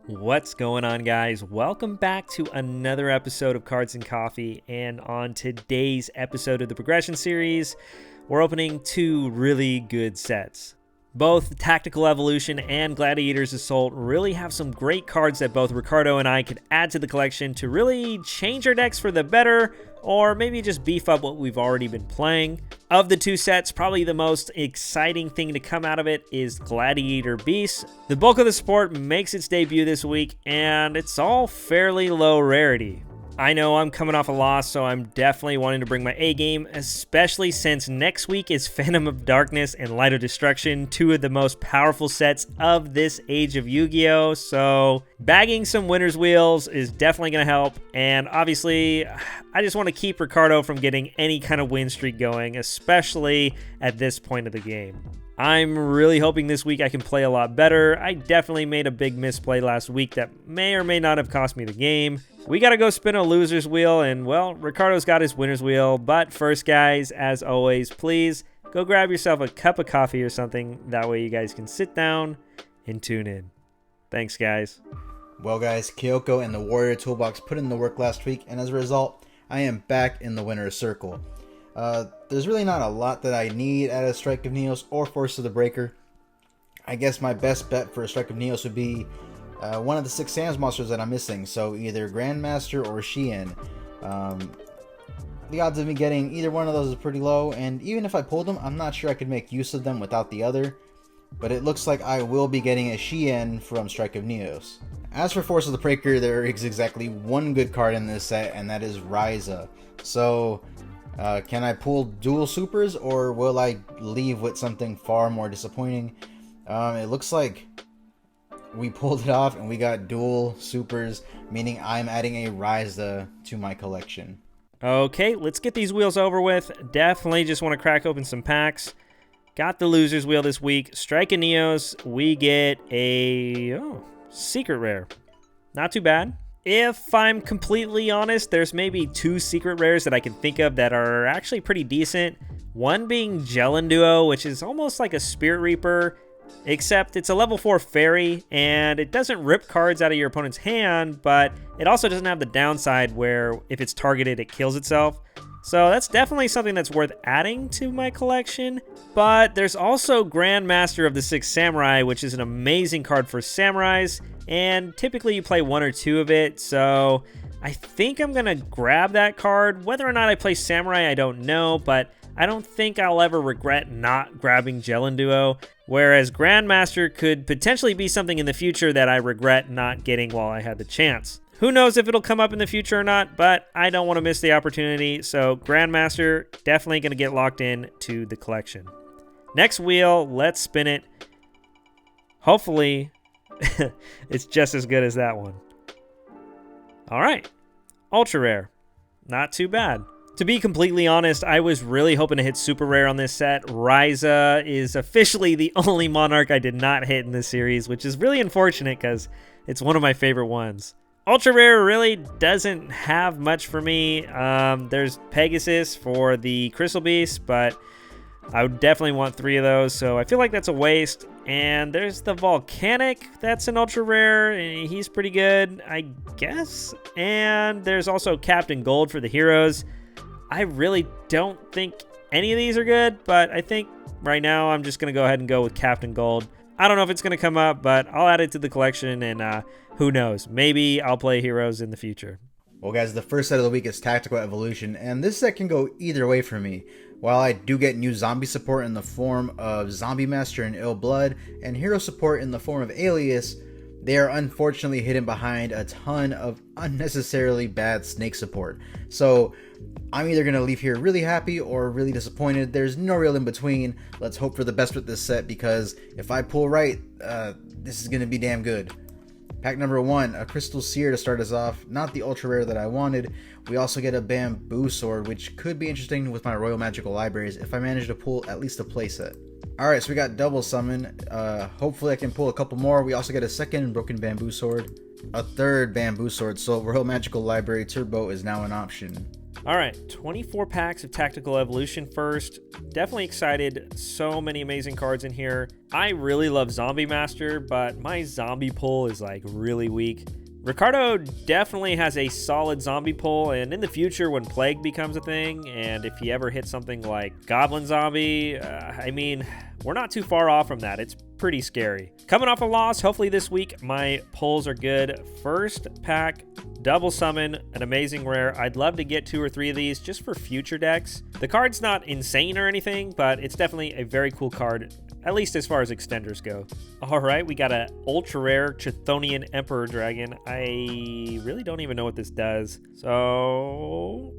What's going on, guys? Welcome back to another episode of Cards and Coffee, and on today's episode of the Progression series, we're opening two really good sets. Both Tactical Evolution and Gladiator's Assault really have some great cards that both Ricardo and I could add to the collection to really change our decks for the better, or maybe just beef up what we've already been playing. Of the two sets, probably the most exciting thing to come out of it is Gladiator Beast. The bulk of the support makes its debut this week, and it's all fairly low rarity. I know I'm coming off a loss, so I'm definitely wanting to bring my A game, especially since next week is Phantom of Darkness and Light of Destruction, two of the most powerful sets of this age of Yu-Gi-Oh! So bagging some winner's wheels is definitely going to help, and obviously I just want to keep Ricardo from getting any kind of win streak going, especially at this point of the game. I'm really hoping this week I can play a lot better. I definitely made a big misplay last week that may or may not have cost me the game. We gotta go spin a loser's wheel, and well, Ricardo's got his winner's wheel. But first, guys, as always, please go grab yourself a cup of coffee or something. That way you guys can sit down and tune in. Thanks, guys. Well, guys, Kyoko and the Warrior Toolbox put in the work last week, and as a result, I am back in the winner's circle. There's really not a lot that I need out of Strike of Neos or Force of the Breaker. I guess my best bet for a Strike of Neos would be one of the 6 Sam's monsters that I'm missing, so either Grandmaster or Xian. The odds of me getting either one of those is pretty low, and even if I pulled them, I'm not sure I could make use of them without the other, but it looks like I will be getting a Xian from Strike of Neos. As for Force of the Breaker, there is exactly one good card in this set, and that is Ryza. So can I pull dual supers, or will I leave with something far more disappointing? It looks like we pulled it off and we got dual supers, meaning I'm adding a Ryza to my collection. Okay, let's get these wheels over with. Definitely just want to crack open some packs. Got the loser's wheel this week. Strike of Neos, we get a secret rare. Not too bad. If I'm completely honest, there's maybe 2 secret rares that I can think of that are actually pretty decent. One being Duo, which is almost like a Spirit Reaper, except it's a level 4 fairy, and it doesn't rip cards out of your opponent's hand, but it also doesn't have the downside where if it's targeted, it kills itself. So that's definitely something that's worth adding to my collection. But there's also Grandmaster of the 6 Samurai, which is an amazing card for samurais, and typically you play 1 or 2 of it, so I think I'm going to grab that card. Whether or not I play Samurai, I don't know, but I don't think I'll ever regret not grabbing Duo, whereas Grandmaster could potentially be something in the future that I regret not getting while I had the chance. Who knows if it'll come up in the future or not, but I don't want to miss the opportunity, so Grandmaster definitely going to get locked in to the collection. Next wheel, let's spin it. Hopefully, it's just as good as that one. All right, ultra rare. Not too bad. To be completely honest, I was really hoping to hit super rare on this set. Ryza is officially the only Monarch I did not hit in this series, which is really unfortunate because it's one of my favorite ones. Ultra rare really doesn't have much for me. There's Pegasus for the Crystal Beast, but I would definitely want 3 of those, so I feel like that's a waste. And there's the Volcanic, that's an ultra rare, and he's pretty good, I guess. And there's also Captain Gold for the heroes. I really don't think any of these are good, but I think right now I'm just going to go ahead and go with Captain Gold. I don't know if it's going to come up, but I'll add it to the collection, and who knows, maybe I'll play heroes in the future. Well, guys, the first set of the week is Tactical Evolution, and this set can go either way for me. While I do get new zombie support in the form of Zombie Master and Ill Blood, and hero support in the form of Alias, they are unfortunately hidden behind a ton of unnecessarily bad snake support. So I'm either going to leave here really happy or really disappointed. There's no real in between. Let's hope for the best with this set, because if I pull right, this is going to be damn good. Pack number 1, a Crystal Seer to start us off. Not the ultra rare that I wanted. We also get a Bamboo Sword, which could be interesting with my Royal Magical Libraries if I manage to pull at least a playset. Alright, so we got double summon. Hopefully I can pull a couple more. We also get a second Broken Bamboo Sword, a third Bamboo Sword, so Royal Magical Library Turbo is now an option. All right, 24 packs of Tactical Evolution first. Definitely excited. So many amazing cards in here. I really love Zombie Master, but my zombie pull is like really weak. Ricardo definitely has a solid zombie pull, and in the future when Plague becomes a thing, and if he ever hits something like Goblin Zombie, I mean, we're not too far off from that. It's pretty scary. Coming off a loss, hopefully this week my pulls are good. First pack, double summon, an amazing rare. I'd love to get 2 or 3 of these just for future decks. The card's not insane or anything, but it's definitely a very cool card, at least as far as extenders go. All right, we got a ultra rare Chthonian Emperor Dragon. I really don't even know what this does. So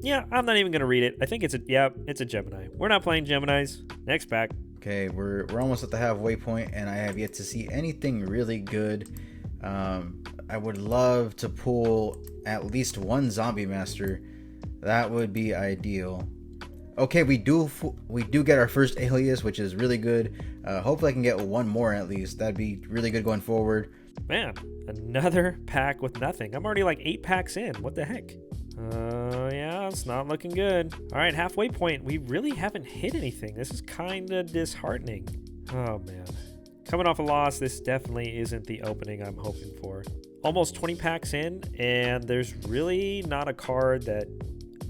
yeah, I'm not even gonna read it. I think it's a Gemini. We're not playing Geminis. Next pack. Okay, we're almost at the halfway point, and I have yet to see anything really good. I would love to pull at least one Zombie Master. That would be ideal. Okay, we do get our first alias, which is really good. Hopefully I can get one more at least. That'd be really good going forward. Man, another pack with nothing. I'm already like 8 packs in. What the heck? Yeah, it's not looking good. All right, halfway point. We really haven't hit anything. This is kind of disheartening. Oh, man. Coming off a loss, this definitely isn't the opening I'm hoping for. Almost 20 packs in, and there's really not a card that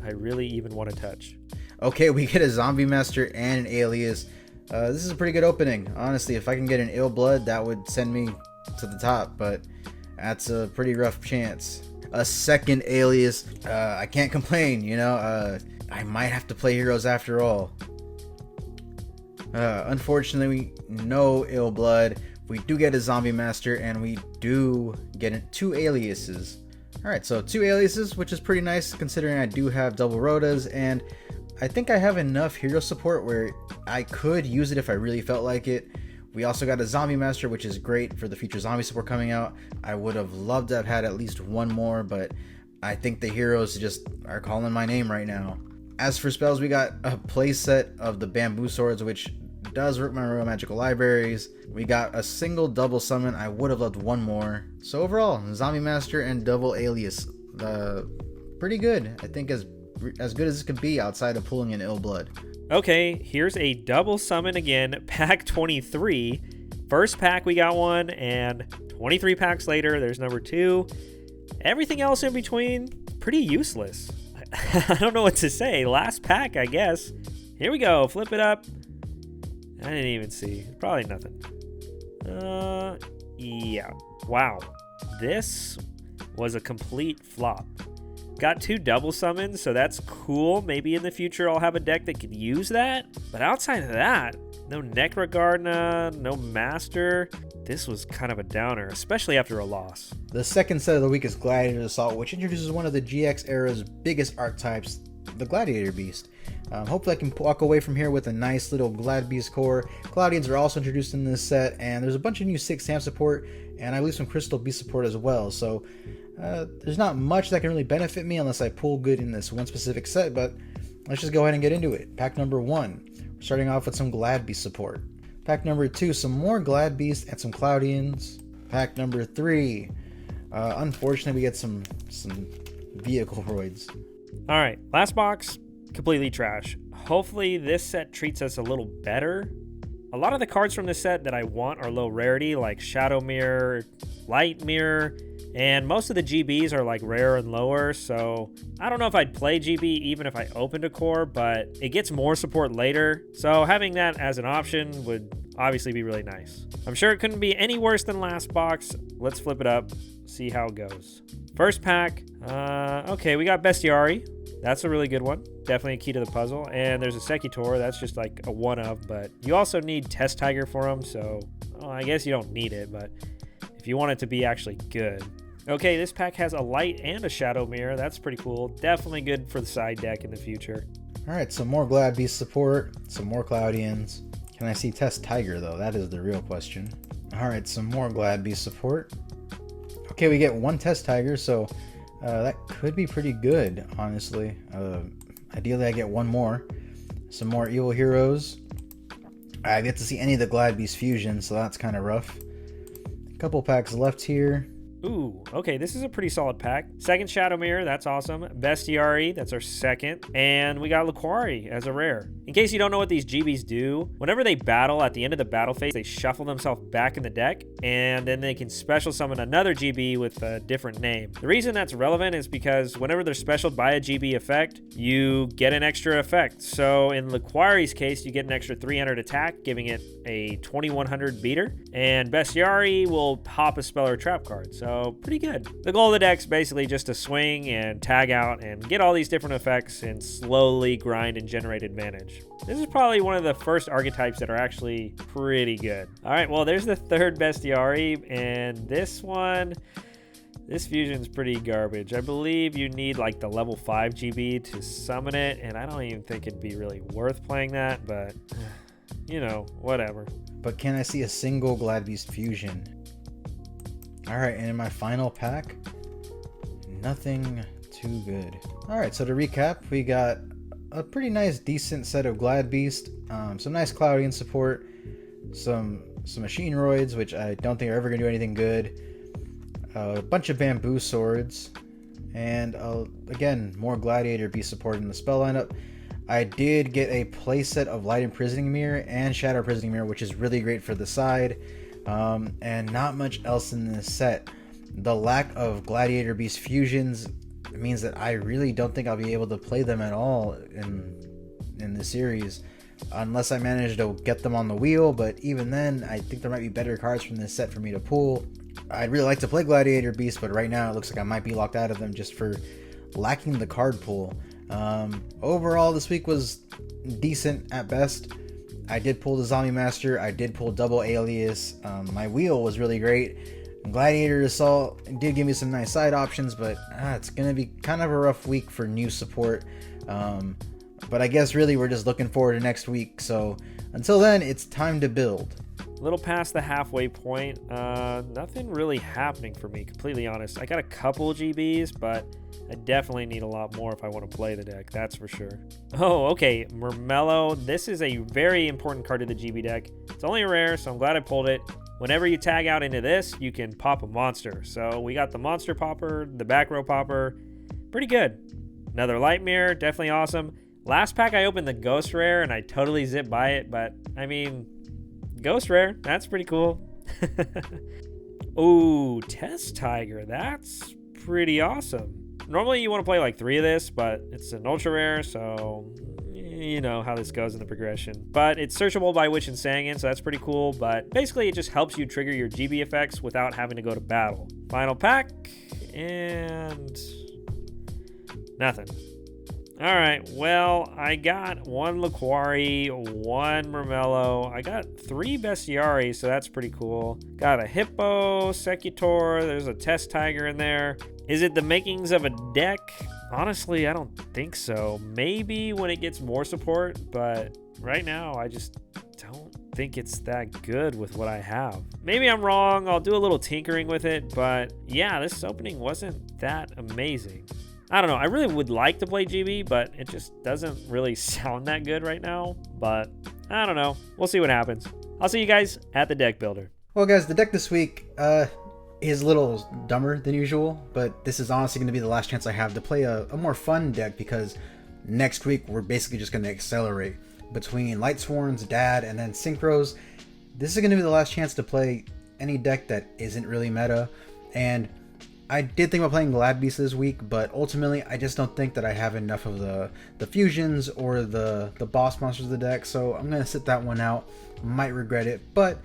I really even want to touch. Okay, we get a Zombie Master and an alias. This is a pretty good opening. Honestly, if I can get an Ill Blood, that would send me to the top, but that's a pretty rough chance. A second alias, I can't complain, you know. I might have to play heroes after all. Unfortunately, no Ill Blood. We do get a Zombie Master, and we do get 2 aliases. Alright, so 2 aliases, which is pretty nice considering I do have double rotas, and I think I have enough hero support where I could use it if I really felt like it. We also got a Zombie Master, which is great for the future zombie support coming out. I would have loved to have had at least one more, but I think the heroes just are calling my name right now. As for spells, we got a playset of the Bamboo Swords, which does work my Royal Magical Libraries. We got a single double summon. I would have loved one more. So overall, Zombie Master and double alias, pretty good. I think as good as it could be outside of pulling an Ill Blood. Okay, here's a double summon again, pack 23. First pack we got one, and 23 packs later, there's number 2. Everything else in between, pretty useless. I don't know what to say. Last pack, I guess. Here we go, flip it up. I didn't even see. Probably nothing. Yeah. Wow. This was a complete flop. Got 2 double summons, so that's cool. Maybe in the future I'll have a deck that can use that. But outside of that, no Necrogardener, no Master. This was kind of a downer, especially after a loss. The second set of the week is Gladiator Assault, which introduces one of the GX era's biggest archetypes, the Gladiator Beast. Hopefully I can walk away from here with a nice little Glad Beast core. Cloudians are also introduced in this set, and there's a bunch of new 6 Sam support, and I believe some Crystal Beast support as well. So there's not much that can really benefit me unless I pull good in this one specific set, but let's just go ahead and get into it. Pack number 1, we're starting off with some Glad Beast support. Pack number 2, some more Glad Beast and some Cloudians. Pack number 3, unfortunately we get some Vehicle Roids. All right, last box, completely trash. Hopefully this set treats us a little better. A lot of the cards from this set that I want are low rarity, like Shadow Mirror, Light Mirror, and most of the GBs are like rare and lower, so I don't know if I'd play GB even if I opened a core, but it gets more support later, so having that as an option would obviously be really nice. I'm sure it couldn't be any worse than last box. Let's flip it up, see how it goes. First pack, okay, we got Bestiari. That's a really good one. Definitely a key to the puzzle. And there's a Secutor. That's just like a one of, but you also need Test Tiger for him, so I guess you don't need it, but if you want it to be actually good. Okay, this pack has a Light and a Shadow Mirror. That's pretty cool. Definitely good for the side deck in the future. Alright, some more Glad Beast support, some more Cloudians. Can I see Test Tiger, though? That is the real question. Alright, some more Glad Beast support. Okay, we get 1 Test Tiger, so that could be pretty good, honestly. Ideally, I get 1 more. Some more Evil Heroes. I get to see any of the Glad Beast fusion, so that's kind of rough. A couple packs left here. Ooh, okay, this is a pretty solid pack. Second Shadow Mirror, that's awesome. Bestiari, that's our second. And we got Laquari as a rare. In case you don't know what these GBs do, whenever they battle at the end of the battle phase, they shuffle themselves back in the deck, and then they can special summon another GB with a different name. The reason that's relevant is because whenever they're specialed by a GB effect, you get an extra effect. So in Laquari's case, you get an extra 300 attack, giving it a 2100 beater. And Bestiari will pop a spell or trap card. So pretty good. The goal of the deck's basically just to swing and tag out and get all these different effects and slowly grind and generate advantage. This is probably one of the first archetypes that are actually pretty good. All right, well, there's the third Bestiari, and this fusion's pretty garbage. I believe you need like the level 5 GB to summon it, and I don't even think it'd be really worth playing that, but you know, whatever. But can I see a single Gladbeast fusion? Alright, and in my final pack, nothing too good. Alright, so to recap, we got a pretty nice, decent set of Gladbeast, some nice Cloudian support, some Machine Roids, which I don't think are ever going to do anything good, a bunch of Bamboo Swords, and again, more Gladiator Beast support in the spell lineup. I did get a playset of Light Imprisoning Mirror and Shadow Imprisoning Mirror, which is really great for the side, and not much else in this set. The lack of Gladiator Beast fusions means that I really don't think I'll be able to play them at all in the series, unless I manage to get them on the wheel, but even then, I think there might be better cards from this set for me to pull. I'd really like to play Gladiator Beast, but right now it looks like I might be locked out of them just for lacking the card pool. Overall, this week was decent at best. I did pull the Zombie Master, I did pull Double Alias, my wheel was really great. Gladiator Assault did give me some nice side options, but it's going to be kind of a rough week for new support. But I guess really we're just looking forward to next week, so until then, it's time to build. A little past the halfway point, nothing really happening for me, completely honest. I got a couple GBs, but I definitely need a lot more if I want to play the deck, that's for sure. Oh, okay, Murmello. This is a very important card to the GB deck. It's only a rare, so I'm glad I pulled it. Whenever you tag out into this, you can pop a monster. So we got the Monster Popper, the Back Row Popper. Pretty good. Another Light Mirror, definitely awesome. Last pack I opened the Ghost Rare, and I totally zipped by it, but I mean, Ghost Rare, that's pretty cool. Ooh, Test Tiger, that's pretty awesome. Normally you want to play like 3 of this, but it's an ultra rare, so you know how this goes in the progression. But it's searchable by Witch and Sangan, so that's pretty cool, but basically it just helps you trigger your GB effects without having to go to battle. Final pack, and nothing. Alright, well, I got 1 Laquari, 1 Murmello, I got 3 Bestiari, so that's pretty cool. Got a Hippo, Secutor, there's a Test Tiger in there. Is it the makings of a deck? Honestly, I don't think so. Maybe when it gets more support, but right now I just don't think it's that good with what I have. Maybe I'm wrong, I'll do a little tinkering with it, but yeah, this opening wasn't that amazing. I don't know, I really would like to play GB, but it just doesn't really sound that good right now. But I don't know, we'll see what happens. I'll see you guys at the deck builder. Well guys, the deck this week is a little dumber than usual, but this is honestly going to be the last chance I have to play a more fun deck, because next week we're basically just going to accelerate between Light Sworns, Dad, and then Synchros. This is going to be the last chance to play any deck that isn't really meta, and I did think about playing Gladbeast this week, but ultimately I just don't think that I have enough of the fusions or the boss monsters of the deck, so I'm going to sit that one out. Might regret it, but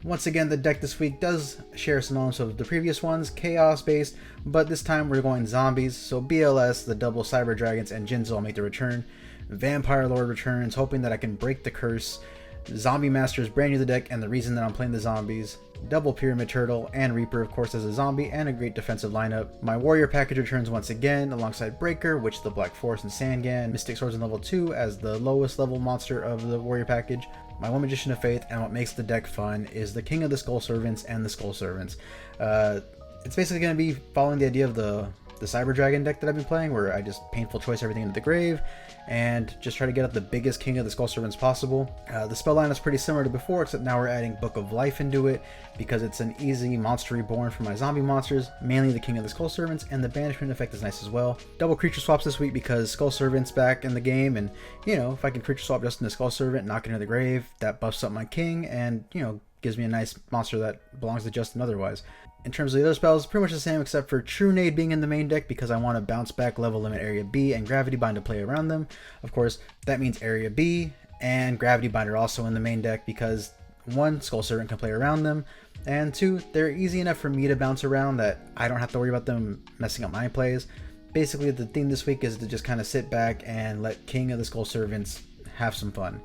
once again, the deck this week does share some elements of the previous ones, chaos based, but this time we're going zombies, so BLS, the double Cyber Dragons, and Jinzo make the return. Vampire Lord returns, hoping that I can break the curse. Zombie Master is brand new to the deck, and the reason that I'm playing the zombies. Double Pyramid Turtle, and Reaper of course as a zombie, and a great defensive lineup. My Warrior package returns once again, alongside Breaker, Witch the Black Forest, and Sangan. Mystic Swords in level 2 as the lowest level monster of the Warrior package. My One Magician of Faith, and what makes the deck fun is the King of the Skull Servants and the Skull Servants. It's basically going to be following the idea of the the Cyber Dragon deck that I've been playing, where I just painful choice everything into the grave and just try to get out the biggest King of the Skull Servants possible. The spell line is pretty similar to before, except now we're adding Book of Life into it because it's an easy monster reborn for my zombie monsters, mainly the King of the Skull Servants, and the banishment effect is nice as well. Double creature swaps this week because Skull Servant's back in the game, and you know, if I can creature swap just into Skull Servant, knock it into the grave, that buffs up my king, and you know, gives me a nice monster that belongs to Justin otherwise. In terms of the other spells, pretty much the same except for True Nade being in the main deck because I want to bounce back level limit Area B and Gravity Bind to play around them. Of course, that means Area B and Gravity Bind are also in the main deck because 1, Skull Servant can play around them, and 2, they're easy enough for me to bounce around that I don't have to worry about them messing up my plays. Basically, the theme this week is to just kind of sit back and let King of the Skull Servants have some fun.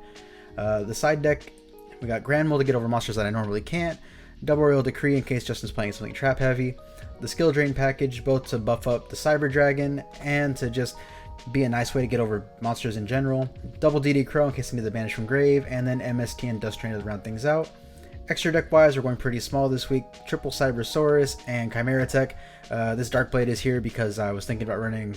The side deck, we got Grand Mole to get over monsters that I normally can't, Double Royal Decree in case Justin's playing something trap heavy, the Skill Drain package both to buff up the Cyber Dragon and to just be a nice way to get over monsters in general, Double DD Crow in case I need to banish from grave, and then MST and Dust Train to round things out. Extra deck wise, we're going pretty small this week, Triple Cybersaurus and Chimera Tech. This Darkblade is here because I was thinking about running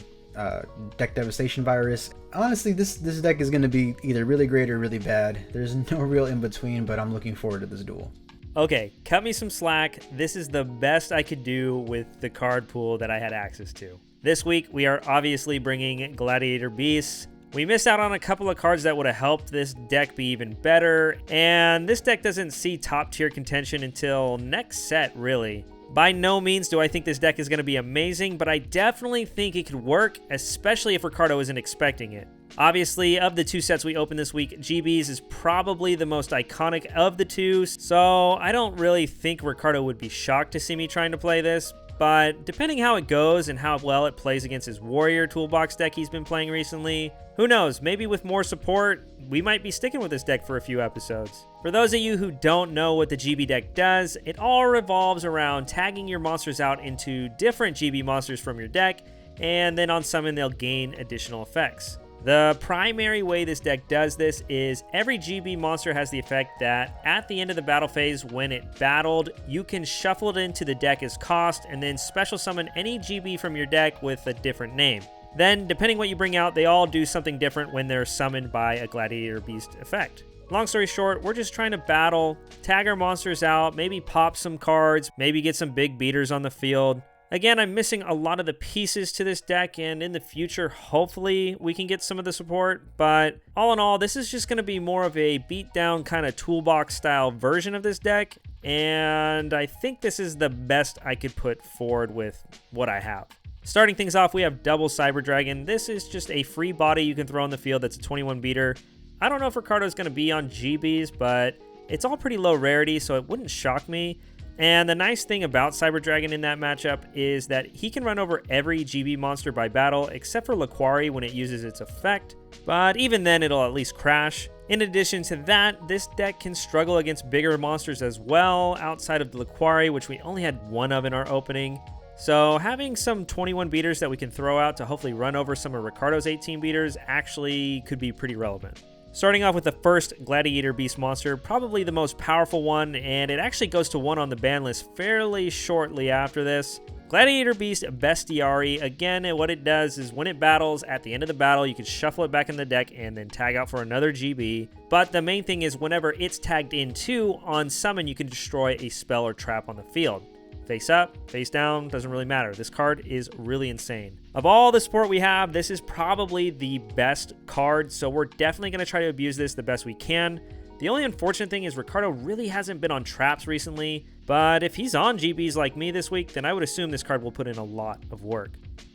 Deck Devastation Virus. Honestly, this deck is going to be either really great or really bad. There's no real in between, but I'm looking forward to this duel. Okay, cut me some slack. This is the best I could do with the card pool that I had access to. This week, we are obviously bringing Gladiator Beasts. We missed out on a couple of cards that would have helped this deck be even better, and this deck doesn't see top tier contention until next set, really. By no means do I think this deck is going to be amazing, but I definitely think it could work, especially if Ricardo isn't expecting it. Obviously, of the 2 sets we opened this week, GBs is probably the most iconic of the 2, so I don't really think Ricardo would be shocked to see me trying to play this, but depending how it goes and how well it plays against his Warrior Toolbox deck he's been playing recently, who knows, maybe with more support, we might be sticking with this deck for a few episodes. For those of you who don't know what the GB deck does, it all revolves around tagging your monsters out into different GB monsters from your deck, and then on summon they'll gain additional effects. The primary way this deck does this is every GB monster has the effect that at the end of the battle phase when it battled, you can shuffle it into the deck as cost and then special summon any GB from your deck with a different name. Then, depending what you bring out, they all do something different when they're summoned by a Gladiator Beast effect. Long story short, we're just trying to battle, tag our monsters out, maybe pop some cards, maybe get some big beaters on the field. Again, I'm missing a lot of the pieces to this deck, and in the future, hopefully, we can get some of the support. But all in all, this is just going to be more of a beatdown kind of toolbox-style version of this deck, and I think this is the best I could put forward with what I have. Starting things off, we have Double Cyber Dragon. This is just a free body you can throw on the field that's a 21 beater. I don't know if Ricardo's going to be on GBs, but it's all pretty low rarity, so it wouldn't shock me. And the nice thing about Cyber Dragon in that matchup is that he can run over every GB monster by battle except for Laquari when it uses its effect, but even then it'll at least crash. In addition to that, this deck can struggle against bigger monsters as well outside of the Laquari, which we only had 1 of in our opening. So having some 21 beaters that we can throw out to hopefully run over some of Ricardo's 18 beaters actually could be pretty relevant. Starting off with the first Gladiator Beast monster, probably the most powerful one, and it actually goes to 1 on the ban list fairly shortly after this. Gladiator Beast Bestiari, again, what it does is when it battles, at the end of the battle, you can shuffle it back in the deck and then tag out for another GB. But the main thing is whenever it's tagged in too, on summon, you can destroy a spell or trap on the field. Face up, face down, doesn't really matter. This card is really insane. Of all the support we have, this is probably the best card, so we're definitely going to try to abuse this the best we can. The only unfortunate thing is Ricardo really hasn't been on traps recently, but if he's on GBs like me this week, then I would assume this card will put in a lot of work.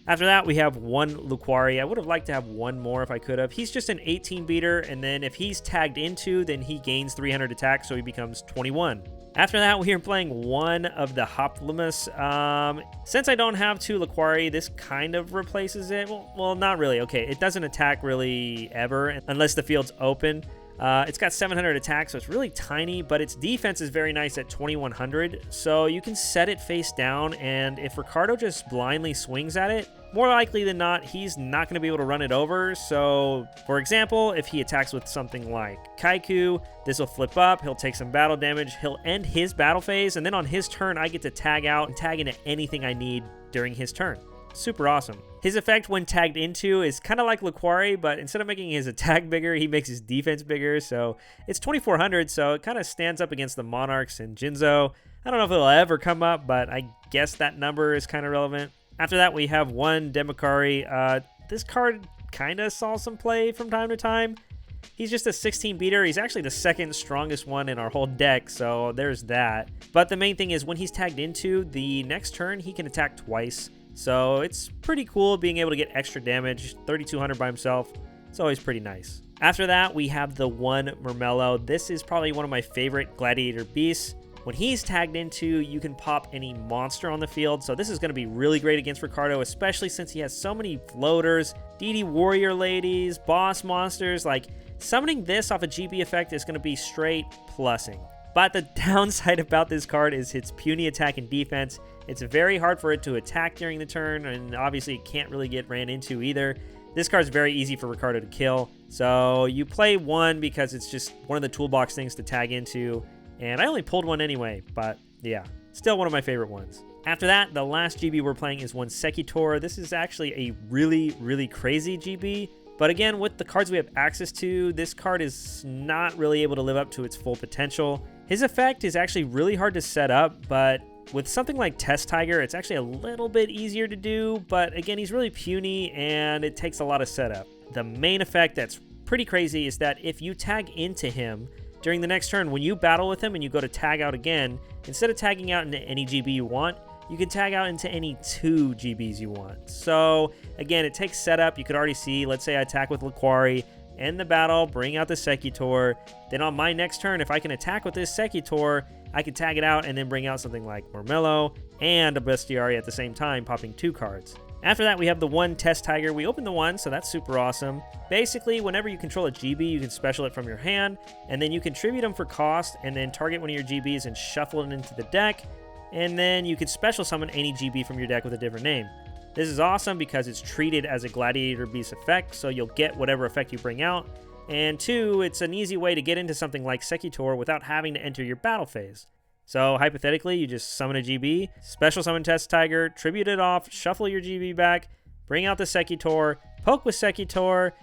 After that, we have 1 Laquari. I would have liked to have 1 more if I could have. He's just an 18 beater, and then if he's tagged into, then he gains 300 attack, so he becomes 21. After that, we are playing 1 of the Hoplomys. Since I don't have 2 Laquari, this kind of replaces it. Well, not really. Okay, it doesn't attack really ever unless the field's open. It's got 700 attack, so it's really tiny, but its defense is very nice at 2100. So you can set it face down, and if Ricardo just blindly swings at it, more likely than not, he's not going to be able to run it over. So, for example, if he attacks with something like Kaiku, this will flip up, he'll take some battle damage, he'll end his battle phase, and then on his turn, I get to tag out and tag into anything I need during his turn. Super awesome. His effect when tagged into is kind of like Laquari, but instead of making his attack bigger, he makes his defense bigger. So it's 2400, so it kind of stands up against the Monarchs and Jinzo. I don't know if it'll ever come up, but I guess that number is kind of relevant. After that, we have one Demikari. This card kind of saw some play from time to time. He's just a 16 beater. He's actually the second strongest one in our whole deck, so there's that. But the main thing is when he's tagged into, the next turn he can attack twice. So it's pretty cool being able to get extra damage, 3200 by himself. It's always pretty nice. After that, we have the one Murmello. This is probably one of my favorite Gladiator beasts. When he's tagged into, you can pop any monster on the field, so this is going to be really great against Ricardo, especially since he has so many floaters, DD Warrior Ladies, boss monsters. Like, summoning this off a GB effect is going to be straight plussing. But the downside about this card is its puny attack and defense. It's very hard for it to attack during the turn, and obviously it can't really get ran into either. This card's very easy for Ricardo to kill, so you play one because it's just one of the toolbox things to tag into. And I only pulled one anyway, but yeah, still one of my favorite ones. After that, the last GB we're playing is one Sekitor. This is actually a really, really crazy GB. But again, with the cards we have access to, this card is not really able to live up to its full potential. His effect is actually really hard to set up, but with something like Test Tiger, it's actually a little bit easier to do. But again, he's really puny and it takes a lot of setup. The main effect that's pretty crazy is that if you tag into him, during the next turn, when you battle with him and you go to tag out again, instead of tagging out into any GB you want, you can tag out into any 2 GBs you want. So again, it takes setup. You could already see, let's say I attack with Laquari, end the battle, bring out the Sekitor. Then on my next turn, if I can attack with this Sekitor, I can tag it out and then bring out something like Murmello and a Bestiary at the same time, popping 2 cards. After that, we have the one Test Tiger. We open the one, so that's super awesome. Basically, whenever you control a GB, you can special it from your hand, and then you can tribute them for cost, and then target one of your GBs and shuffle it into the deck, and then you can special summon any GB from your deck with a different name. This is awesome because it's treated as a Gladiator Beast effect, so you'll get whatever effect you bring out, and 2, it's an easy way to get into something like Sekitor without having to enter your battle phase. So hypothetically, you just summon a GB, special summon Test Tiger, tribute it off, shuffle your GB back, bring out the Sekitor, poke with Sekitor,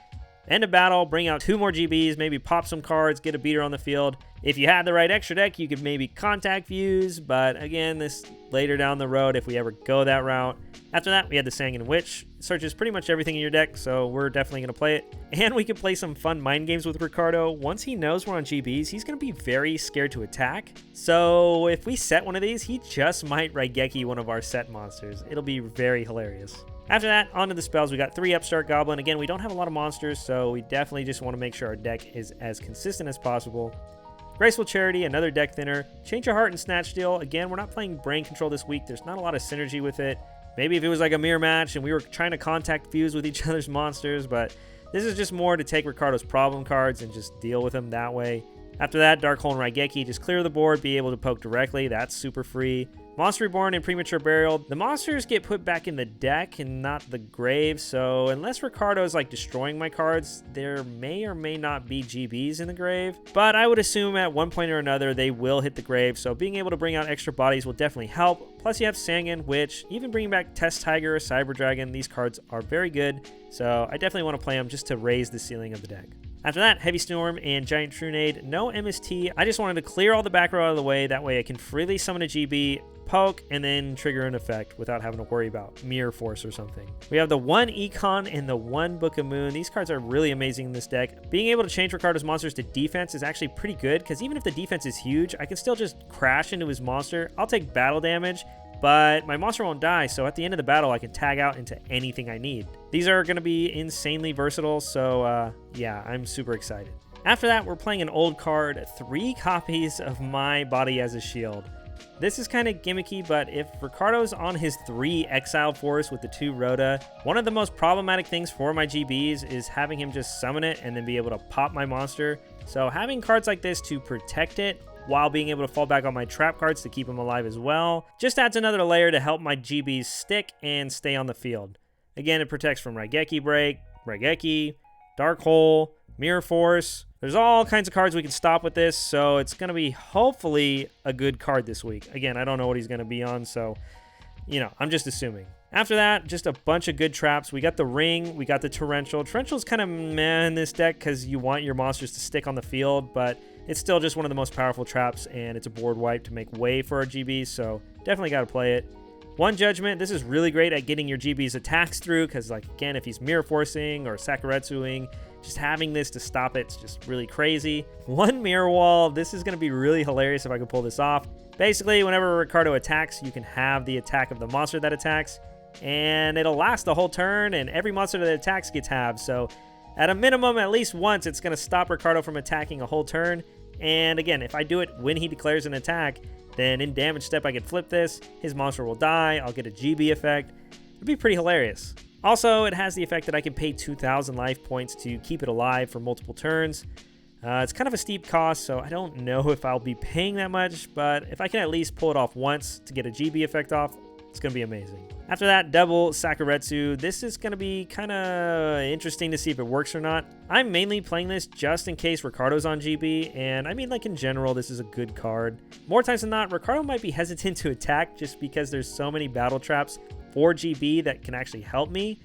end a battle, bring out 2 more GBs, maybe pop some cards, get a beater on the field. If you had the right extra deck, you could maybe contact Fuse, but again, this later down the road if we ever go that route. After that, we had the Sanguine Witch. It searches pretty much everything in your deck, so we're definitely going to play it. And we can play some fun mind games with Ricardo. Once he knows we're on GBs, he's going to be very scared to attack. So if we set one of these, he just might Raigeki one of our set monsters. It'll be very hilarious. After that, onto the spells. We got 3 Upstart Goblin. Again, we don't have a lot of monsters, so we definitely just want to make sure our deck is as consistent as possible. Graceful Charity, another deck thinner. Change Your Heart and Snatch Steal. Again, we're not playing Brain Control this week. There's not a lot of synergy with it. Maybe if it was like a mirror match and we were trying to contact Fuse with each other's monsters, but this is just more to take Ricardo's problem cards and just deal with them that way. After that, Dark Hole and Raigeki, just clear the board, be able to poke directly. That's super free. Monster Reborn and Premature Burial. The monsters get put back in the deck and not the grave, so unless Ricardo is like destroying my cards, there may or may not be GBs in the grave. But I would assume at one point or another they will hit the grave, so being able to bring out extra bodies will definitely help. Plus you have Sanguine, which even bringing back Test Tiger or Cyber Dragon, these cards are very good, so I definitely want to play them just to raise the ceiling of the deck. After that, Heavy Storm and Giant Trunade. No MST. I just wanted to clear all the back row out of the way. That way I can freely summon a GB, poke, and then trigger an effect without having to worry about Mirror Force or something. We have the one Econ and the one Book of Moon. These cards are really amazing in this deck. Being able to change Ricardo's monsters to defense is actually pretty good, because even if the defense is huge, I can still just crash into his monster. I'll take battle damage, but my monster won't die, so at the end of the battle, I can tag out into anything I need. These are going to be insanely versatile, so yeah, I'm super excited. After that, we're playing an old card, 3 copies of My Body as a Shield. This is kind of gimmicky, but if Ricardo's on his 3 Exile Force with the 2 Rhoda, one of the most problematic things for my GBs is having him just summon it and then be able to pop my monster. So having cards like this to protect it, while being able to fall back on my trap cards to keep them alive as well, just adds another layer to help my GBs stick and stay on the field. Again, it protects from Raigeki Break, Raigeki, Dark Hole, Mirror Force. There's all kinds of cards we can stop with this, so it's going to be hopefully a good card this week. Again, I don't know what he's going to be on, so, you know, I'm just assuming. After that, just a bunch of good traps. We got the Ring, we got the Torrential. Torrential's kind of meh in this deck because you want your monsters to stick on the field, but it's still just one of the most powerful traps, and it's a board wipe to make way for our GBs, so definitely got to play it. One Judgment, this is really great at getting your GB's attacks through, because, like, again, if he's Mirror Forcing or Sakuretsuing, just having this to stop it's just really crazy. One Mirror Wall, this is going to be really hilarious if I can pull this off. Basically, whenever Ricardo attacks, you can have the attack of the monster that attacks, and it'll last the whole turn, and every monster that attacks gets halved. So at a minimum, at least once, it's going to stop Ricardo from attacking a whole turn. And again, if I do it when he declares an attack, then in damage step I can flip this, his monster will die, I'll get a GB effect. It'd be pretty hilarious. Also, it has the effect that I can pay 2,000 life points to keep it alive for multiple turns. It's kind of a steep cost, so I don't know if I'll be paying that much, but if I can at least pull it off once to get a GB effect off, it's going to be amazing. After that, double Sakuretsu. This is going to be kind of interesting to see if it works or not. I'm mainly playing this just in case Ricardo's on GB, and I mean, like, in general, this is a good card. More times than not, Ricardo might be hesitant to attack just because there's so many battle traps for GB that can actually help me,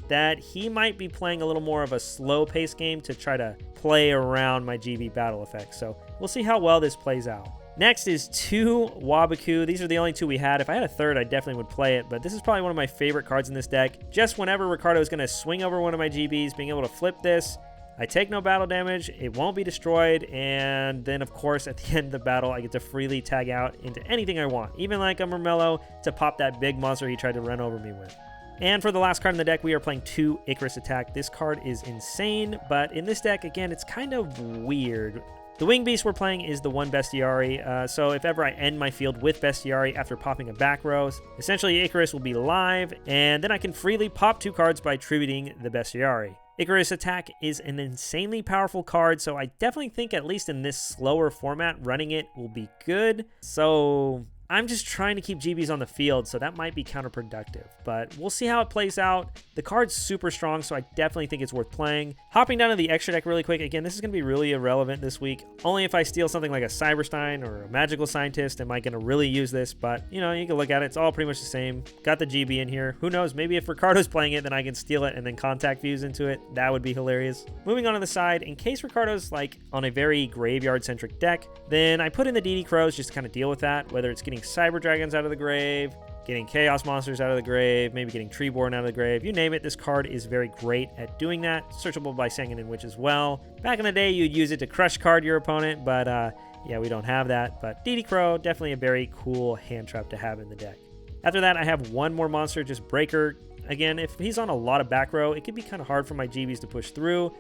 that he might be playing a little more of a slow pace game to try to play around my GB battle effects. So we'll see how well this plays out. Next is 2 Waboku. These are the only 2 we had. If I had a third, I definitely would play it, but this is probably one of my favorite cards in this deck. Just whenever Ricardo is going to swing over one of my GBs, being able to flip this, I take no battle damage, it won't be destroyed, and then, of course, at the end of the battle, I get to freely tag out into anything I want, even like a Murmello to pop that big monster he tried to run over me with. And for the last card in the deck, we are playing 2 Icarus Attack. This card is insane, but in this deck, again, it's kind of weird. The Wing Beast we're playing is the 1 Bestiary, so if ever I end my field with Bestiary after popping a back row, essentially Icarus will be live, and then I can freely pop 2 cards by tributing the Bestiary. Icarus Attack is an insanely powerful card, so I definitely think, at least in this slower format, running it will be good. So I'm just trying to keep GBs on the field, so that might be counterproductive, but we'll see how it plays out. The card's super strong, so I definitely think it's worth playing. Hopping down to the extra deck really quick, again, this is going to be really irrelevant this week. Only if I steal something like a Cyberstein or a Magical Scientist am I going to really use this, but, you know, you can look at it. It's all pretty much the same. Got the GB in here. Who knows? Maybe if Ricardo's playing it, then I can steal it and then contact fuse into it. That would be hilarious. Moving on to the side, in case Ricardo's, like, on a very graveyard-centric deck, then I put in the DD Crows just to kind of deal with that, whether it's getting Cyber Dragons out of the grave, getting Chaos Monsters out of the grave, maybe getting Treeborn out of the grave, you name it. This card is very great at doing that. Searchable by Sanguine Witch as well. Back in the day, you'd use it to crush card your opponent, but yeah, we don't have that. But DD Crow, definitely a very cool hand trap to have in the deck. After that, I have one more monster, just Breaker. Again, if he's on a lot of back row, it could be kind of hard for my GBs to push through,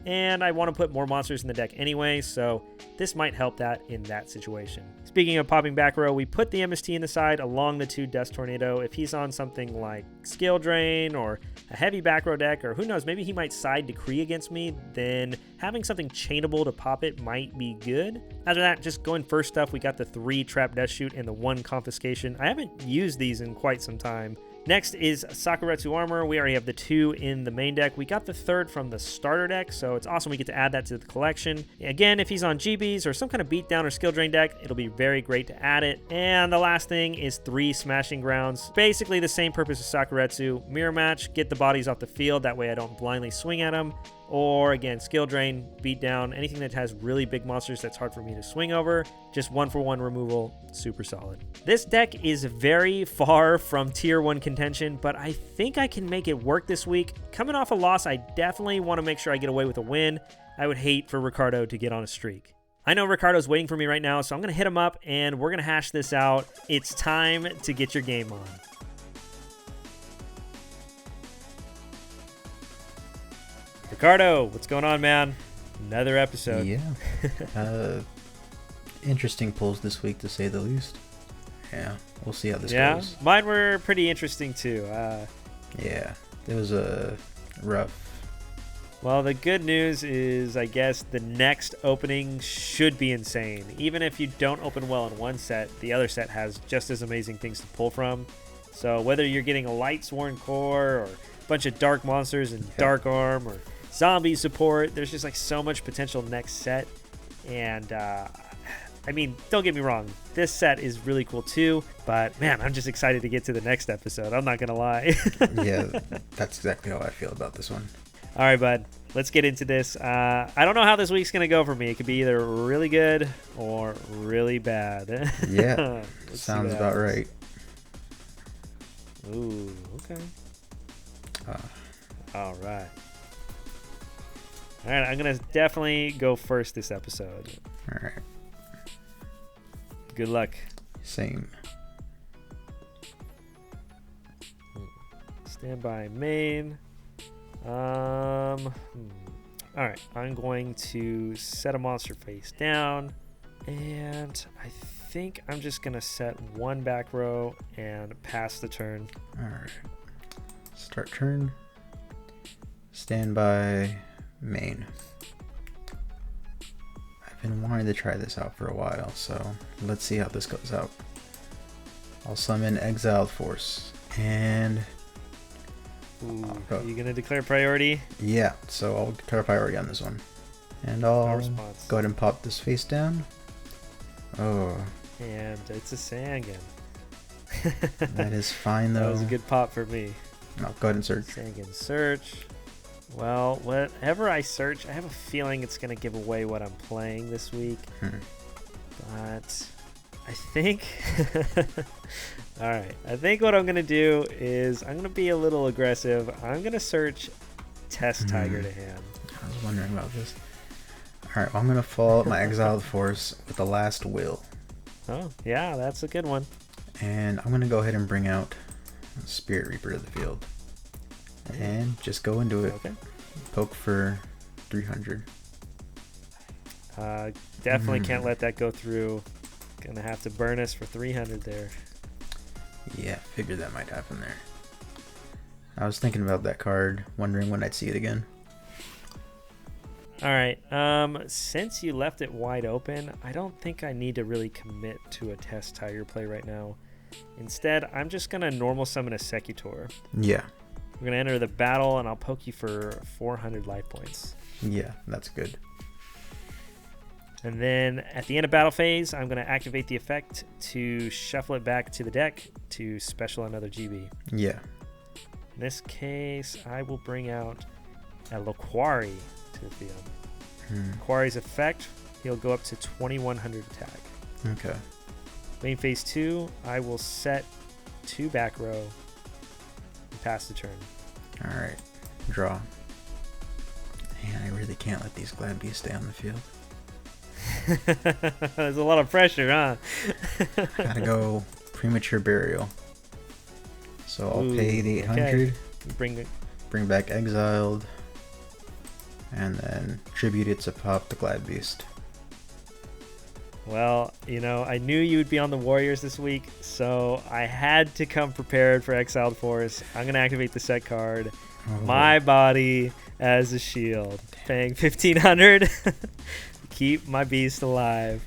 and I want to put more monsters in the deck anyway, so this might help that in that situation. Speaking of popping back row, we put the MST in the side along the 2 Dust Tornado. If he's on something like Skill Drain or a heavy back row deck, or who knows, maybe he might side Decree against me, then having something chainable to pop it might be good. After that, just going first stuff, we got the 3 Trap Death Shoot and the 1 Confiscation. I haven't used these in quite some time. Next is Sakuretsu Armor. We already have the 2 in the main deck. We got the 3rd from the starter deck, so it's awesome we get to add that to the collection. Again, if he's on GBs or some kind of beatdown or skill drain deck, it'll be very great to add it. And the last thing is 3 Smashing Grounds. Basically the same purpose as Sakuretsu. Mirror Match, get the bodies off the field, that way I don't blindly swing at them. Or again, skill drain, beat down, anything that has really big monsters that's hard for me to swing over. Just 1-for-1 removal, super solid. This deck is very far from tier 1 contention, but I think I can make it work this week. Coming off a loss, I definitely want to make sure I get away with a win. I would hate for Ricardo to get on a streak. I know Ricardo's waiting for me right now, so I'm going to hit him up and we're going to hash this out. It's time to get your game on. Ricardo, what's going on, man? Another episode. Yeah. Interesting pulls this week, to say the least. Yeah, we'll see how this goes. Mine were pretty interesting, too. Yeah, it was rough. Well, the good news is, I guess, the next opening should be insane. Even if you don't open well in one set, the other set has just as amazing things to pull from. So whether you're getting a Light Sworn Core, or a bunch of Dark Monsters and Dark Arm, or Zombie support, there's just like so much potential next set. And I mean, don't get me wrong, this set is really cool too, but man, I'm just excited to get to the next episode. I'm not going to lie. Yeah, that's exactly how I feel about this one. All right, bud. Let's get into this. I don't know how this week's going to go for me. It could be either really good or really bad. Yeah, sounds about right. Ooh, okay. All right. All right, I'm going to definitely go first this episode. All right. Good luck. Same. Stand by main. All right, I'm going to set a monster face down, and I think I'm just gonna set one back row and pass the turn. All right. Start turn. Stand by main. I've been wanting to try this out for a while, so let's see how this goes out. I'll summon Exiled Force, and Ooh, are you gonna declare priority? yeah, so I'll declare priority on this one. And I'll go ahead and pop this face down. Oh. And it's a Sangan. That is fine, though. That was a good pop for me. No, go ahead and search. Sangan search. Well, whatever I search, I have a feeling it's going to give away what I'm playing this week. But I think... Alright, I think what I'm going to do is I'm going to be a little aggressive. I'm going to search Test Tiger to hand. I was wondering about this. Alright, well, I'm going to follow up my Exiled Force with the Last Will. Oh, yeah, that's a good one. And I'm going to go ahead and bring out Spirit Reaper to the field. And just go into it. Okay. Poke for 300. Definitely can't let that go through. Gonna have to burn us for 300 there. Yeah, figured that might happen there. I was thinking about that card, wondering when I'd see it again. Alright, since you left it wide open, I don't think I need to really commit to a Test Tiger play right now. Instead, I'm just gonna normal summon a Secutor. Yeah. We're gonna enter the battle and I'll poke you for 400 life points. Yeah, that's good. And then at the end of battle phase, I'm gonna activate the effect to shuffle it back to the deck to special another GB. Yeah. In this case, I will bring out a Laquari to the field. Laquari's effect, he'll go up to 2100 attack. Okay. Main phase 2, I will set 2 back row and pass the turn. Alright. Draw. Man, I really can't let these Glad Beasts stay on the field. There's a lot of pressure, huh? Gotta go Premature Burial. So I'll pay the 800. Okay. Bring back Exiled. And then tribute it to pop the Glad Beast. Well, you know, I knew you would be on the Warriors this week, so I had to come prepared for Exiled Force. I'm going to activate the set card. Oh. My body as a shield. Paying 1500 keep my beast alive.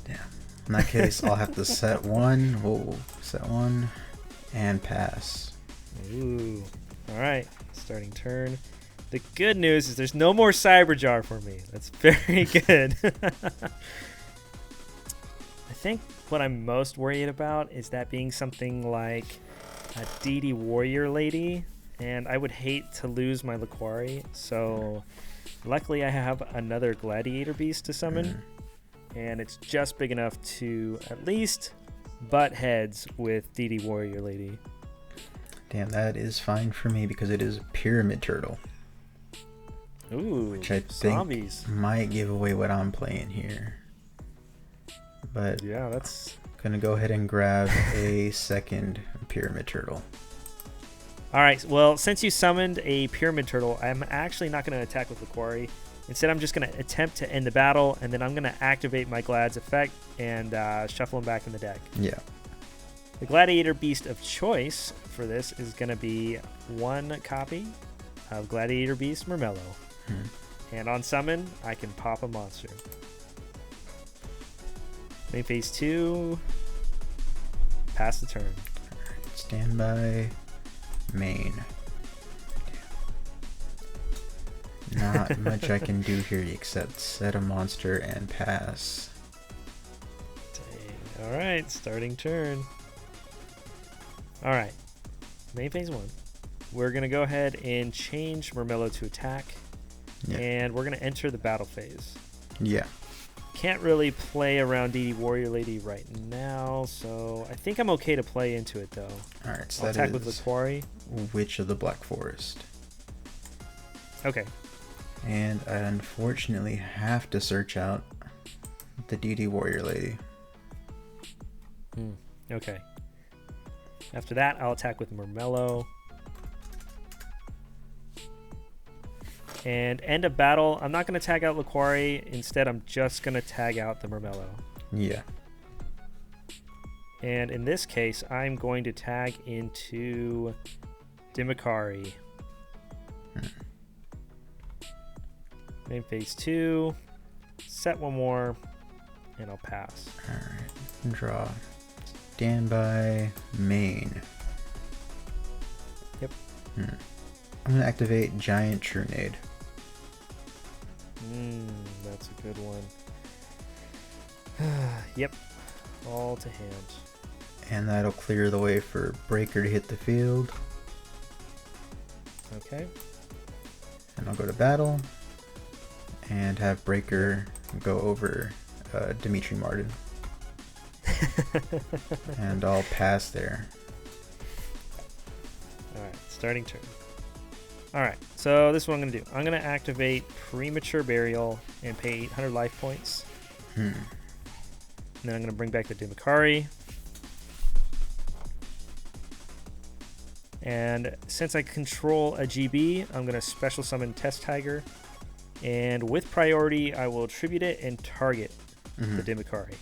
Damn. In that case, I'll have to set one. Whoa. Set one. And pass. Ooh. Alright. Starting turn. The good news is there's no more Cyberjar for me. That's very good. I think what I'm most worried about is that being something like a DD Warrior Lady, and I would hate to lose my Laquari, so luckily I have another Gladiator Beast to summon, and it's just big enough to at least butt heads with DD Warrior Lady. Damn, that is fine for me because it is a Pyramid Turtle. Ooh, which I zombies. think might give away what I'm playing here. But yeah, that's gonna go ahead and grab a second Pyramid Turtle. Alright, well, since you summoned a Pyramid Turtle, I'm actually not going to attack with Laquari. Instead, I'm just going to attempt to end the battle, and then I'm going to activate my Glad's effect and shuffle him back in the deck. Yeah. The Gladiator Beast of choice for this is going to be one copy of Gladiator Beast Mermello. And on summon, I can pop a monster. Main phase 2, pass the turn. Stand by main. Not much I can do here except set a monster and pass. All right, starting turn. All right, main phase 1. We're going to go ahead and change Murmello to attack. Yeah. And we're going to enter the battle phase. Yeah. Can't really play around DD Warrior Lady right now, so I think I'm okay to play into it, though. All right, so I'll that attack with is Liquari. Witch of the Black Forest. Okay. And I unfortunately have to search out the DD Warrior Lady. Okay. After that, I'll attack with Murmello. And end of battle, I'm not going to tag out Liquari. Instead, I'm just going to tag out the Murmello. Yeah. And in this case, I'm going to tag into Dimikari. Main phase 2. Set one more. And I'll pass. Alright. Draw. Standby. Main. Yep. I'm going to activate Giant Trunade. That's a good one. Yep. All to hand. And that'll clear the way for Breaker to hit the field. Okay. And I'll go to battle. And have Breaker go over Dimitri Martin. And I'll pass there. Alright, starting turn. Alright, so this is what I'm going to do. I'm going to activate Premature Burial and pay 800 life points. And then I'm going to bring back the Dimikari. And since I control a GB, I'm going to special summon Test Tiger. And with priority, I will tribute it and target the Dimikari.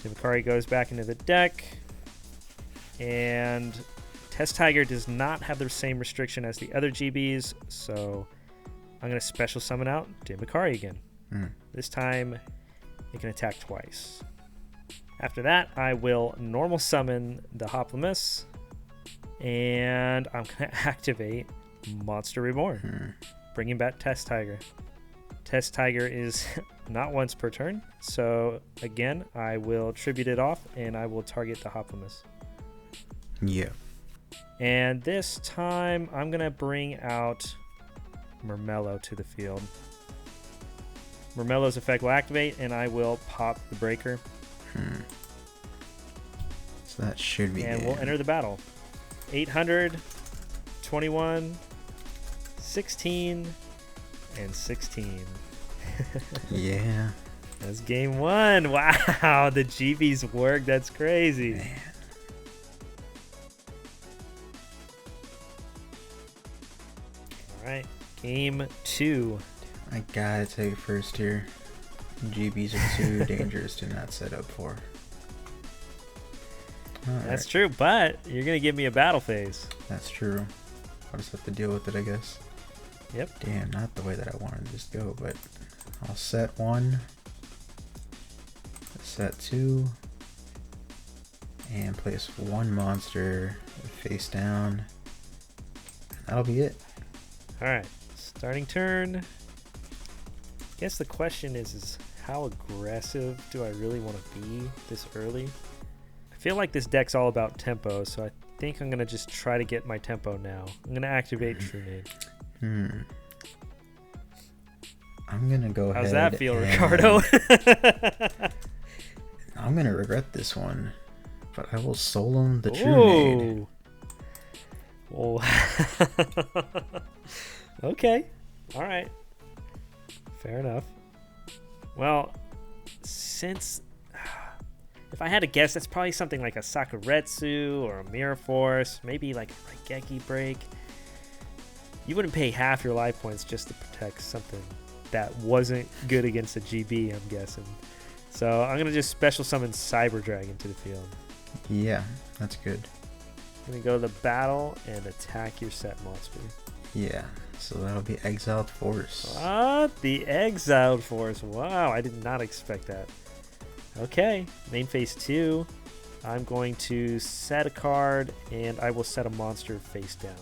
Dimikari goes back into the deck. And Test Tiger does not have the same restriction as the other GBs, so I'm going to special summon out Dimikari again. This time, it can attack twice. After that, I will normal summon the Hoplomys, and I'm going to activate Monster Reborn, bringing back Test Tiger. Test Tiger is not once per turn, so again, I will tribute it off, and I will target the Hoplomys. Yeah. And this time, I'm going to bring out Murmello to the field. Murmello's effect will activate, and I will pop the Breaker. So that should be And we'll enter the battle. 800, 21, 16, and 16. Yeah. That's game 1. Wow, the GBs work. That's crazy. Man. All right, game 2. I gotta take first here. GBs are too dangerous to not set up for. That's true, but you're going to give me a battle phase. That's true. I'll just have to deal with it, I guess. Yep. Damn, not the way that I wanted this to go, but I'll set 1. Set 2. And place 1 monster face down. And that'll be it. Alright, starting turn. Guess the question is how aggressive do I really want to be this early? I feel like this deck's all about tempo, so I think I'm going to just try to get my tempo now. I'm going to activate Trunade. I'm going to go ahead. How's that feel, Ricardo? I'm going to regret this one, but I will Solemn the Trunade. Oh. Okay. All right. Fair enough. Well, since if I had to guess, that's probably something like a Sakuretsu or a Mirror Force, maybe like a Raigeki Break. You wouldn't pay half your life points just to protect something that wasn't good against a GB, I'm guessing. So I'm going to just special summon Cyber Dragon to the field. Yeah, that's good. I'm going to go to the battle and attack your set monster. Yeah, so that'll be Exiled Force. What? The Exiled Force. Wow, I did not expect that. Okay, main phase 2. I'm going to set a card, and I will set a monster face down.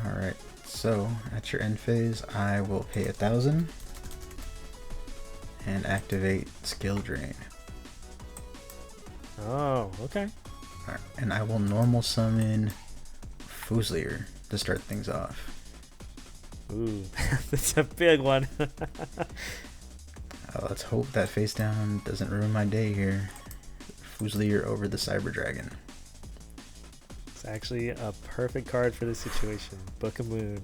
Alright, so at your end phase, I will pay 1,000 and activate Skill Drain. Oh, okay. Alright, and I will normal summon Fusilier to start things off. Ooh, that's a big one. Let's hope that face down doesn't ruin my day here. Fusilier over the Cyber Dragon. It's actually a perfect card for this situation. Book of Moon.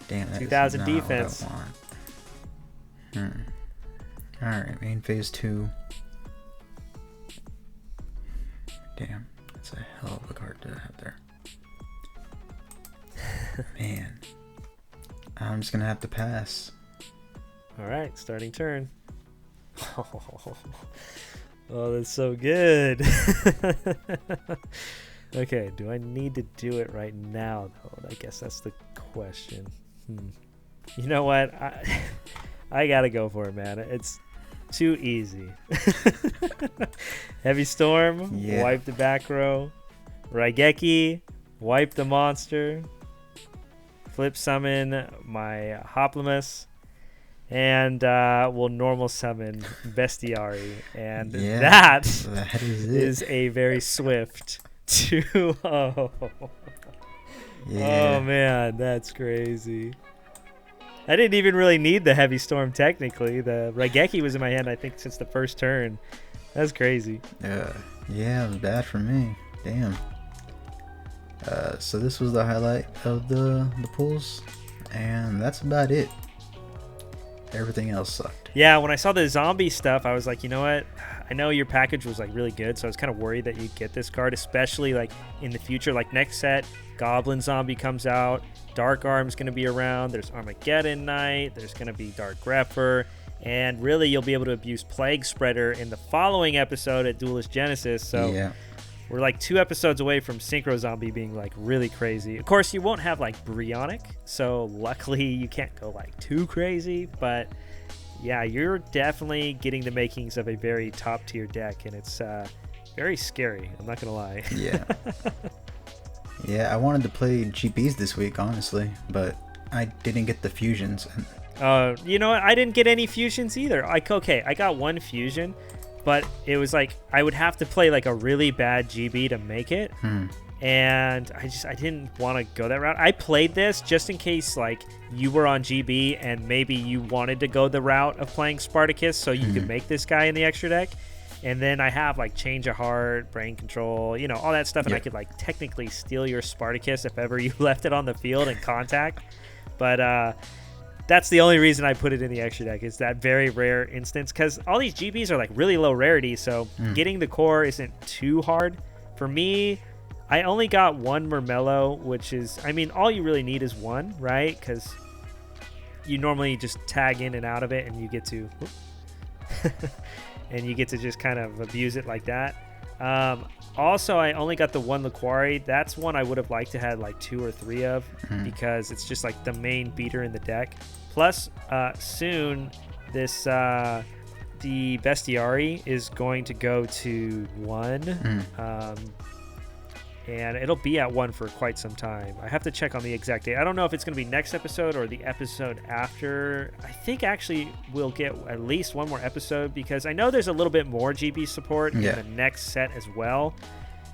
Damn, that 2000 is not defense. what I want. Alright, main phase 2. Damn, that's a hell of a card to have there. Man. I'm just gonna have to pass. Alright, starting turn. Oh, that's so good. Okay, do I need to do it right now, though? I guess that's the question. You know what? I gotta go for it, man. It's too easy. Heavy Storm, Yeah. wipe the back row. Raigeki, wipe the monster. Flip summon my Hoplomys. And we'll normal summon Bestiari. And that is a very swift 2-0. Yeah. Oh, man, that's crazy. I didn't even really need the Heavy Storm, technically. The Raigeki was in my hand, I think, since the first turn. That's crazy. Yeah, it was bad for me. Damn. So this was the highlight of the pools, and that's about it. Everything else sucked. Yeah, when I saw the zombie stuff, I was like, you know what? I know your package was like really good, so I was kind of worried that you'd get this card, especially like in the future. Like next set, Goblin Zombie comes out, Dark Arm's going to be around, there's Armageddon Knight, there's going to be Dark Grepher, and really you'll be able to abuse Plague Spreader in the following episode at Duelist Genesis. So yeah. We're like 2 episodes away from Synchro Zombie being like really crazy. Of course, you won't have like Brionic, so luckily you can't go like too crazy. But yeah, you're definitely getting the makings of a very top tier deck, and it's very scary. I'm not gonna lie. Yeah. Yeah, I wanted to play GPs this week, honestly, but I didn't get the fusions. You know what? I didn't get any fusions either. Okay, I got 1 fusion. But it was like I would have to play like a really bad GB to make it. And I didn't want to go that route. I played this just in case like you were on GB and maybe you wanted to go the route of playing Spartacus so you could make this guy in the extra deck. And then I have like Change of Heart, Brain Control, you know, all that stuff. And I could like technically steal your Spartacus if ever you left it on the field in contact. But that's the only reason I put it in the extra deck, is that very rare instance, because all these GBs are like really low rarity, so getting the core isn't too hard. For me, I only got 1 Murmello, which is, I mean, all you really need is 1, right? Because you normally just tag in and out of it, and you get to and you get to just kind of abuse it like that. Also, I only got the 1 Laquari. That's one I would have liked to have like 2 or 3 of, because it's just like the main beater in the deck. Plus, soon this the Bestiari is going to go to 1, and it'll be at 1 for quite some time. I have to check on the exact date. I don't know if it's going to be next episode or the episode after. I think actually we'll get at least 1 more episode, because I know there's a little bit more GB support in the next set as well.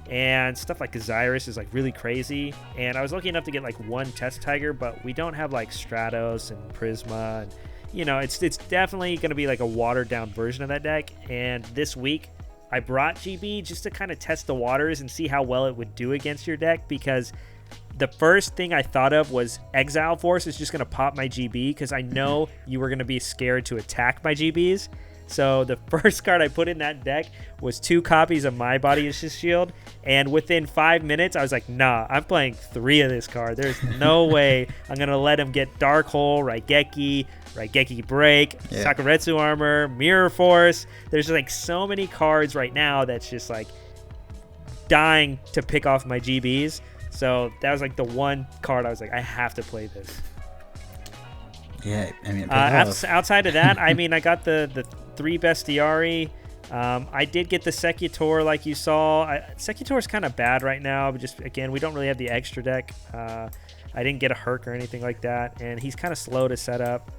And stuff like Osiris is like really crazy. And I was lucky enough to get like 1 Test Tiger, but we don't have like Stratos and Prisma. And, you know, it's definitely going to be like a watered down version of that deck. And this week I brought GB just to kind of test the waters and see how well it would do against your deck, because the first thing I thought of was Exile Force is just going to pop my GB, because I know you were going to be scared to attack my GBs. So the first card I put in that deck was 2 copies of My Body is Shield, and within 5 minutes I was like, nah, I'm playing 3 of this card. There's no way I'm going to let him get Dark Hole, Raigeki Break, Sakuretsu Armor, Mirror Force. There's like so many cards right now that's just like dying to pick off my GBs. So that was like the one card I was like, I have to play this. Yeah, I mean, outside of that, I mean, I got the 3 Bestiari. I did get the Secutor, like you saw. Secutor is kind of bad right now, but just again, we don't really have the extra deck. I didn't get a Herc or anything like that, and he's kind of slow to set up.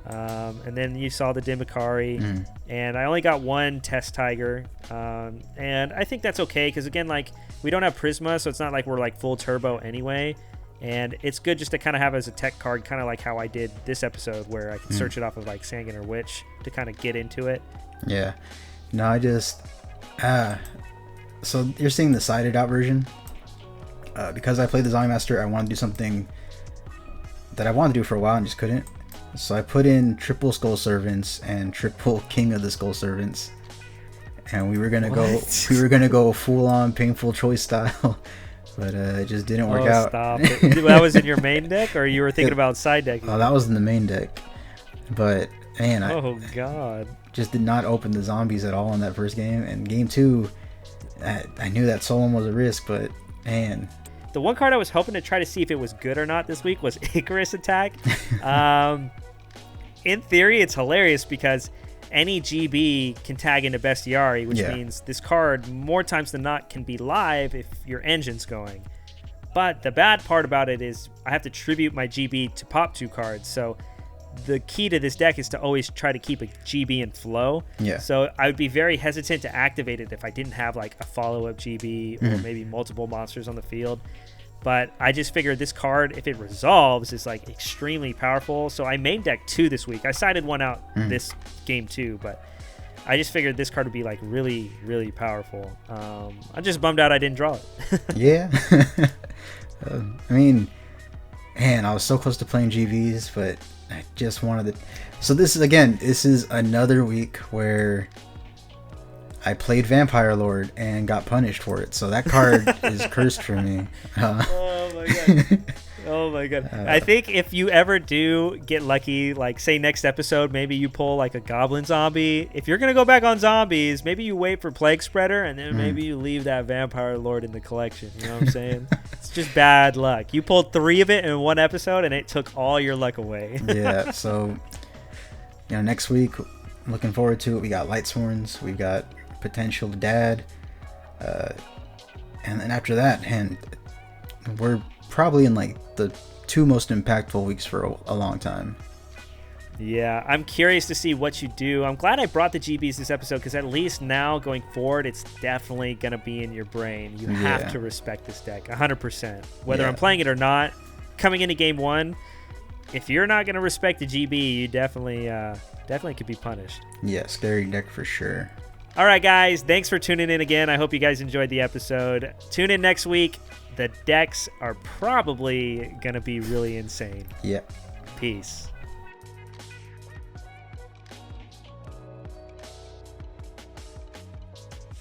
And then you saw the Dimikari, and I only got one Test Tiger, and I think that's okay because again, like we don't have Prisma, so it's not like we're like full turbo anyway, and it's good just to kind of have as a tech card, kind of like how I did this episode where I can search it off of like Sangan or Witch to kind of get into it. Yeah, no, I just so you're seeing the sided out version. Because I played the Zombie Master, I want to do something that I wanted to do for a while and just couldn't. So I put in triple Skull Servants and triple King of the Skull Servants, and we were gonna go full on painful choice style, but it just didn't work out. Stop it. That was in your main deck, or you were thinking about side deck? Oh, that was in the main deck, but man, God, just did not open the zombies at all in that first game. And game 2, I knew that Solon was a risk, but man. The one card I was hoping to try to see if it was good or not this week was Icarus Attack. In theory, it's hilarious because any GB can tag into Bestiary, which means this card more times than not can be live if your engine's going. But the bad part about it is I have to tribute my GB to pop 2 cards. So the key to this deck is to always try to keep a GB in flow. Yeah. So I would be very hesitant to activate it if I didn't have like a follow-up GB or maybe multiple monsters on the field. But I just figured this card, if it resolves, is like extremely powerful. So I main deck 2 this week. I sided 1 out this game 2, but I just figured this card would be like really, really powerful. I'm just bummed out I didn't draw it. Yeah. I mean, man, I was so close to playing GVs, but I just wanted to. So this is another week where I played Vampire Lord and got punished for it. So that card is cursed for me. Oh my god. Oh my god. I think if you ever do get lucky, like say next episode, maybe you pull like a Goblin Zombie. If you're going to go back on zombies, maybe you wait for Plague Spreader and then maybe you leave that Vampire Lord in the collection. You know what I'm saying? It's just bad luck. You pulled 3 of it in one episode and it took all your luck away. Yeah, so next week, I'm looking forward to it. We got Lightsworns, we got Potential Dad, and then after that, and we're probably in like the 2 most impactful weeks for a long time. Yeah, I'm curious to see what you do. I'm glad I brought the GBs this episode because at least now going forward, it's definitely going to be in your brain. You have to respect this deck 100%. Whether I'm playing it or not, coming into game 1, if you're not going to respect the GB, you definitely could be punished. Yeah, scary deck for sure. All right, guys, thanks for tuning in again. I hope you guys enjoyed the episode. Tune in next week. The decks are probably going to be really insane. Yeah. Peace.